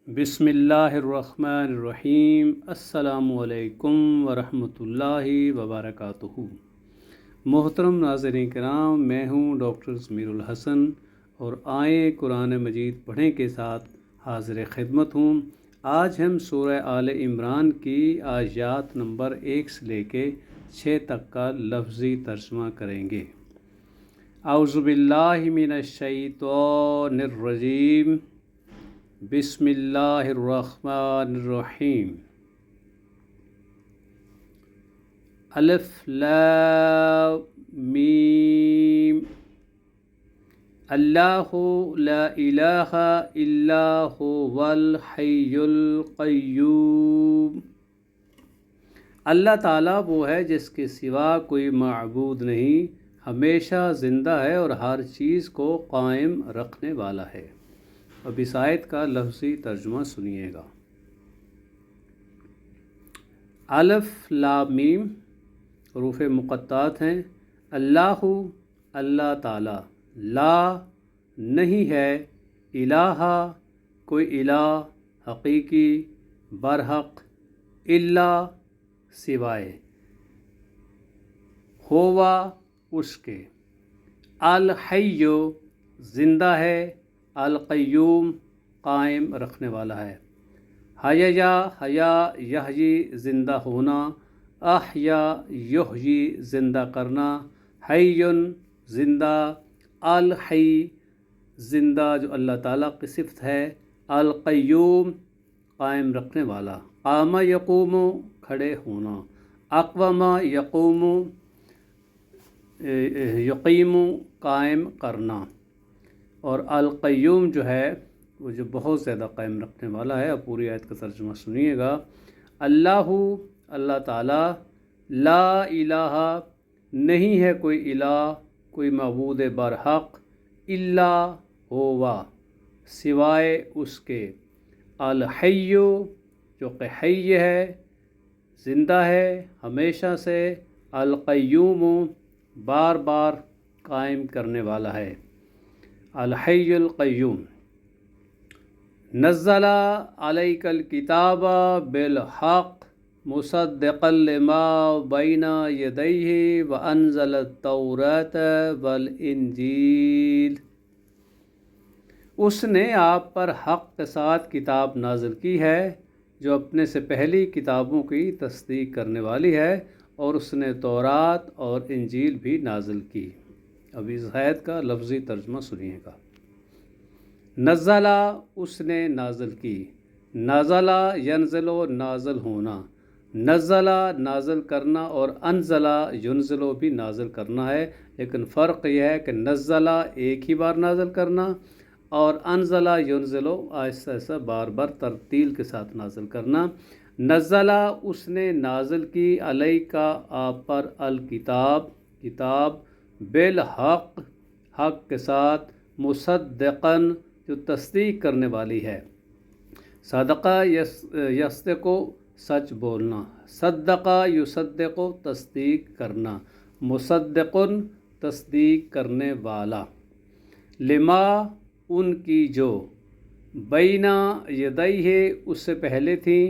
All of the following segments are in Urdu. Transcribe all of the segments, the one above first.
بسم اللہ الرحمن الرحیم۔ السلام علیکم ورحمۃ اللہ وبرکاتہ۔ محترم ناظرین کرام، میں ہوں ڈاکٹر ضمیر الحسن اور آئیں قرآن مجید پڑھیں کے ساتھ حاضر خدمت ہوں۔ آج ہم سورہ آل عمران کی آیات نمبر 1 سے لے کے 6 تک کا لفظی ترجمہ کریں گے۔ اعوذ باللہ من الشیطان الرجیم، بسم اللہ الرحمن الرحیم۔ الف لام میم، اللہ لا الہ الا هو الحی القیوم۔ اللہ تعالیٰ وہ ہے جس کے سوا کوئی معبود نہیں، ہمیشہ زندہ ہے اور ہر چیز کو قائم رکھنے والا ہے۔ اب اس آیت کا لفظی ترجمہ سنیے گا۔ الف لام میم حروف مقطعات ہیں۔ اللہ اللہ تعالی، لا نہیں ہے، الہ کوئی الہ حقیقی برحق، الا سوائے، ہوا اس کے، الحی زندہ ہے، القیوم قائم رکھنے والا ہے۔ حیا حیا یحیی زندہ ہونا، احیا یحیی زندہ کرنا، حی زندہ، الحی زندہ جو اللہ تعالیٰ کی صفت ہے، القیوم قائم رکھنے والا، قام یقوم کھڑے ہونا، اقوام یقوم یقیم قائم کرنا، اور القیوم جو ہے وہ جو بہت زیادہ قائم رکھنے والا ہے۔ اب پوری آیت کا ترجمہ سنیے گا۔ اللہ اللہ تعالیٰ، لا الہ نہیں ہے کوئی الہ، کوئی معبود برحق، الا ہوا سوائے اس کے، الحی جو کہ حی ہے زندہ ہے ہمیشہ سے، القیوم بار بار قائم کرنے والا ہے، الحی القیوم۔ نزل علیک الکتاب بالحق مصدقا لما بین یدیہ وانزل التوراۃ والانجیل۔ اس نے آپ پر حق کے ساتھ کتاب نازل کی ہے جو اپنے سے پہلی کتابوں کی تصدیق کرنے والی ہے، اور اس نے تورات اور انجیل بھی نازل کی۔ اب اس آیت کا لفظی ترجمہ سنیے گا۔ نزلہ اس نے نازل کی، نازلہ ینزل نازل ہونا، نزلہ نازل کرنا، اور انزلہ ینزل بھی نازل کرنا ہے، لیکن فرق یہ ہے کہ نزلہ ایک ہی بار نازل کرنا اور انزلہ ینزل آہستہ آہستہ بار بار ترتیل کے ساتھ نازل کرنا۔ نزلہ اس نے نازل کی، علیکا آپ پر، الکتاب کتاب، بالحق حق کے ساتھ، مصدقاً جو تصدیق کرنے والی ہے، صدقہ یصدق سچ بولنا، صدقہ یصدق تصدیق کرنا، مصدقن تصدیق کرنے والا، لما ان کی جو، بینا یدیہ اس سے پہلے تھیں،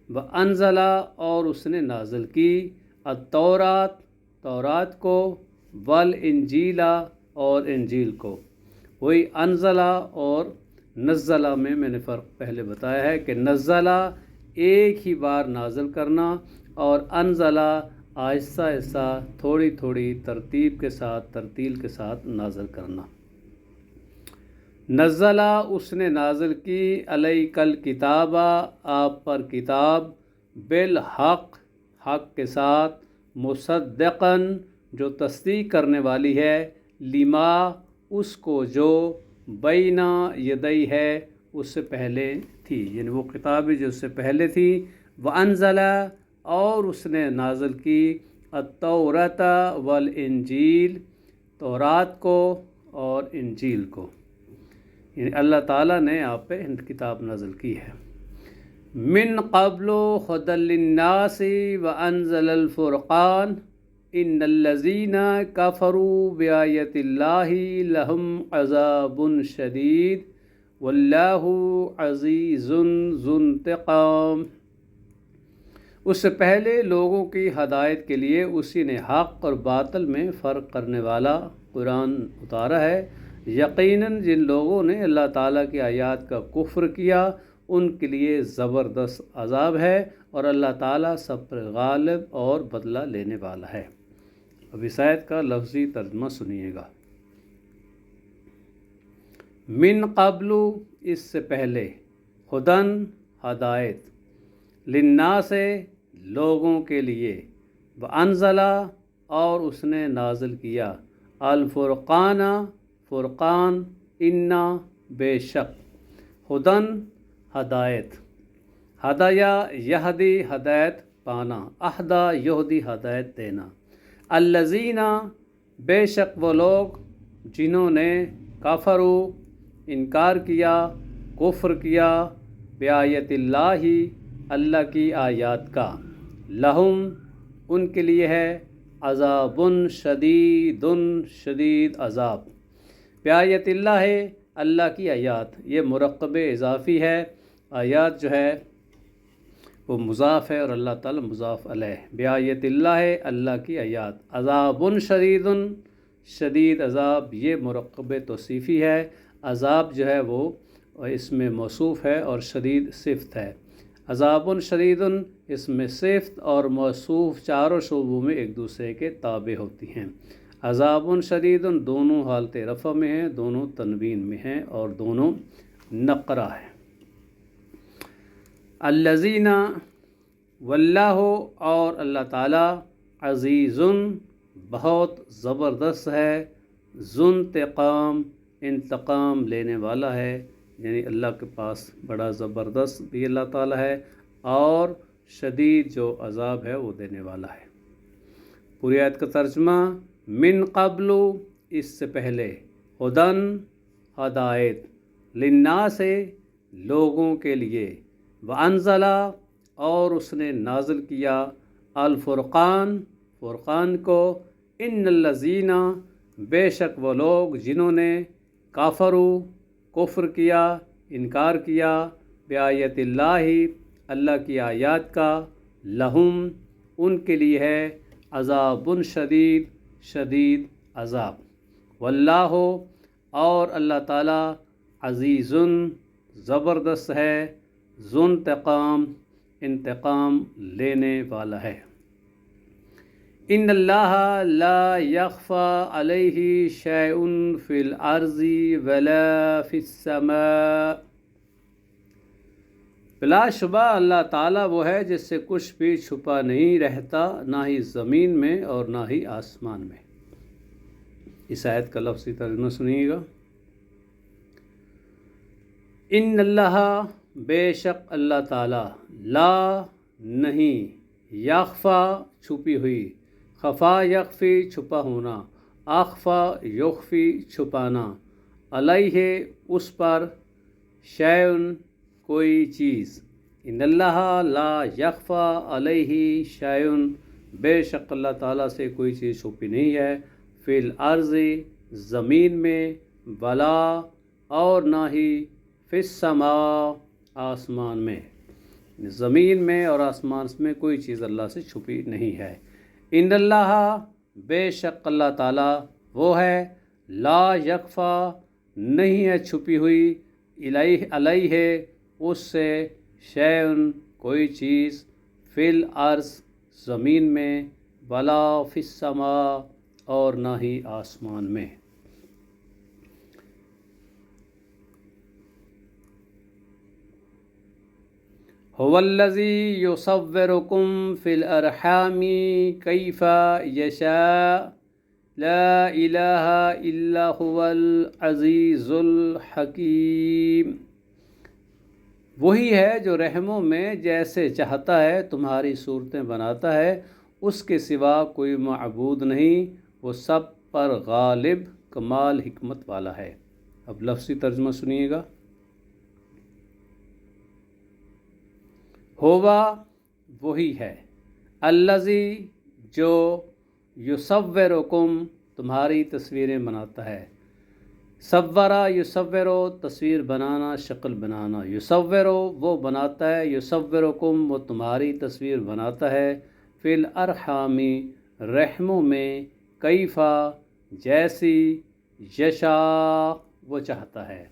وانزلہ اور اس نے نازل کی، التورات تورات کو، والانجیل اور انجیل کو۔ وہی انزلہ اور نزلہ میں نے فرق پہلے بتایا ہے کہ نزلہ ایک ہی بار نازل کرنا اور انزلہ آہستہ آہستہ تھوڑی تھوڑی ترتیب کے ساتھ ترتیل کے ساتھ نازل کرنا۔ نزلہ اس نے نازل کی، علیک الکتاب آپ پر کتاب، بالحق حق کے ساتھ، مصدقاً جو تصدیق کرنے والی ہے، لما اس کو جو، بینا یدی ہے اس سے پہلے تھی، یعنی وہ کتابیں جو اس سے پہلے تھی، وانزل اور اس نے نازل کی، التوراۃ والانجیل تورات کو اور انجیل کو، یعنی اللہ تعالیٰ نے آپ پہ کتاب نازل کی ہے۔ من قبل ھدی للناس وانزل الفرقان ان الذین کفروا بآیات اللہ لہم عذاب شدید واللہ عزیز ذو انتقام۔ اس سے پہلے لوگوں کی ہدایت کے لیے اسی نے حق اور باطل میں فرق کرنے والا قرآن اتارا ہے۔ یقیناً جن لوگوں نے اللہ تعالیٰ کی آیات کا کفر کیا ان کے لیے زبردست عذاب ہے، اور اللہ تعالیٰ سب پر غالب اور بدلہ لینے والا ہے۔ اب اس آیت کا لفظی ترجمہ سنیے گا۔ من قبل، اس سے پہلے، ہدن، ہدایت، للناس، لوگوں کے لیے، وانزل، اور اس نے نازل کیا، الفرقان، فرقان، انا، بے شک، ہدن، ہدایت، ہدایا یہدی، ہدایت پانا، اہدا یہدی، ہدایت دینا، الذین، بے شک وہ لوگ، جنہوں نے کفروا، انکار کیا، کفر کیا، بآیت اللہ، اللہ کی آیات کا، لہم، ان کے لیے ہے، عذاب شدید، شدید عذاب، بآیت اللہ، اللہ کی آیات، یہ مرکب اضافی ہے، آیات جو ہے وہ مضاف ہے اور اللہ تعالیٰ مضاف علیہ، بآیت اللہ، اللہ کی آیات، عذاب شدید، شدید عذاب، یہ مرکب توصیفی ہے، عذاب جو ہے وہ اس میں موصوف ہے اور شدید صفت ہے، عذاب شدید اس میں صفت اور موصوف چاروں شعبوں میں ایک دوسرے کے تابع ہوتی ہیں۔ عذاب شدید دونوں حالت رفع میں ہیں، دونوں تنوین میں ہیں اور دونوں نقرہ ہیں۔ الذین، واللہ، اور اللہ تعالیٰ، عزیز، بہت زبردست ہے، ذو انتقام، انتقام لینے والا ہے، یعنی اللہ کے پاس بڑا زبردست بھی اللہ تعالیٰ ہے، اور شدید جو عذاب ہے وہ دینے والا ہے۔ پوری آیت کا ترجمہ، من قبل، اس سے پہلے، ہدن، ہدایت، للناس، لوگوں کے لیے، وانزل، اور اس نے نازل کیا، الفرقان، فرقان کو، ان الذین، بے شک وہ لوگ جنہوں نے کافروا، کفر کیا، انکار کیا، بآیت اللہ، اللہ کی آیات کا، لہم، ان کے لیے ہے، عذاب شدید، شدید عذاب، واللہ، اور اللہ تعالیٰ، عزیز، زبردست ہے، ذو انتقام، انتقام لینے والا ہے۔ ان اللہ لا یخفی علیہ شیء فی الارض ولا فی السماء، بلا شبہ اللہ تعالیٰ وہ ہے جس سے کچھ بھی چھپا نہیں رہتا، نہ ہی زمین میں اور نہ ہی آسمان میں۔ اس آیت کا لفظی ترجمہ سنیے گا۔ ان اللہ، بے شک اللہ تعالیٰ، لا، نہیں، یخفا، چھپی ہوئی، خفا یخفی، چھپا ہونا، اخفا یخفی، چھپانا، علیہ، اس پر، شیء، کوئی چیز، ان اللہ لا یخفا علیہ شیء، بے شک اللہ تعالیٰ سے کوئی چیز چھپی نہیں ہے، فی الارض، زمین میں، ولا، اور نہ ہی، فی السماء، آسمان میں، زمین میں اور آسمان میں کوئی چیز اللہ سے چھپی نہیں ہے۔ ان اللہ، بے شک اللہ تعالیٰ وہ ہے، لا یخفا، نہیں ہے چھپی ہوئی، علیہ، اس سے، شیء، کوئی چیز، فی الارض، زمین میں، ولا فی السماء، اور نہ ہی آسمان میں۔ هو الذی یصورکم فی الارحام کیف یشاء لا الہ الا هو العزیز الحکیم، وہی ہے جو رحموں میں جیسے چاہتا ہے تمہاری صورتیں بناتا ہے، اس کے سوا کوئی معبود نہیں، وہ سب پر غالب، کمال حکمت والا ہے۔ اب لفظی ترجمہ سنیے گا۔ ہوا، وہی ہے، الذی، جو، یصورکم، تمہاری تصویریں بناتا ہے، صورا یصورو تصویر بنانا، شکل بنانا، یصورو وہ بناتا ہے، یصورکم وہ تمہاری تصویر بناتا ہے، فی الارحامی رحموں میں، کیفا جیسی، یشاء وہ چاہتا ہے۔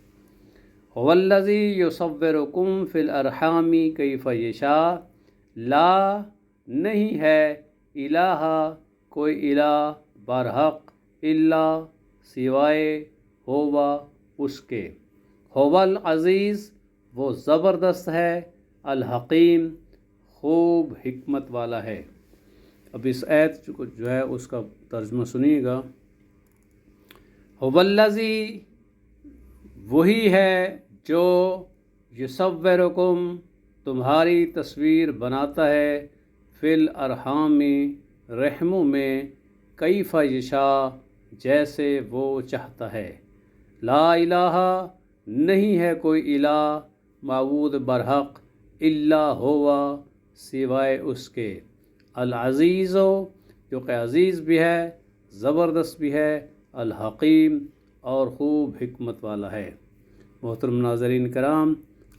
هو الذی یصورکم فی الارحام کیف یشاء، لا نہیں ہے، الہ کوئی الہ برحق، الا سوائے، ہوا اس کے، هو العزیز وہ زبردست ہے، الحکیم خوب حکمت والا ہے۔ اب اس آیت کو جو ہے اس کا ترجمہ سنیے گا۔ هو الذی وہی ہے جو یصورکم تمہاری تصویر بناتا ہے، فی الارحام رحموں میں، کیف یشاء جیسے وہ چاہتا ہے، لا الہ نہیں ہے کوئی الہ معبود برحق، الا ہوا سوائے اس کے، العزیز جو کہ عزیز بھی ہے، زبردست بھی ہے، الحکیم اور خوب حکمت والا ہے۔ محترم ناظرین کرام،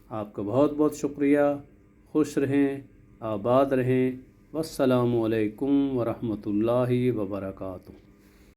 آپ کا بہت بہت شکریہ، خوش رہیں، آباد رہیں، والسلام علیکم ورحمۃ اللہ وبرکاتہ۔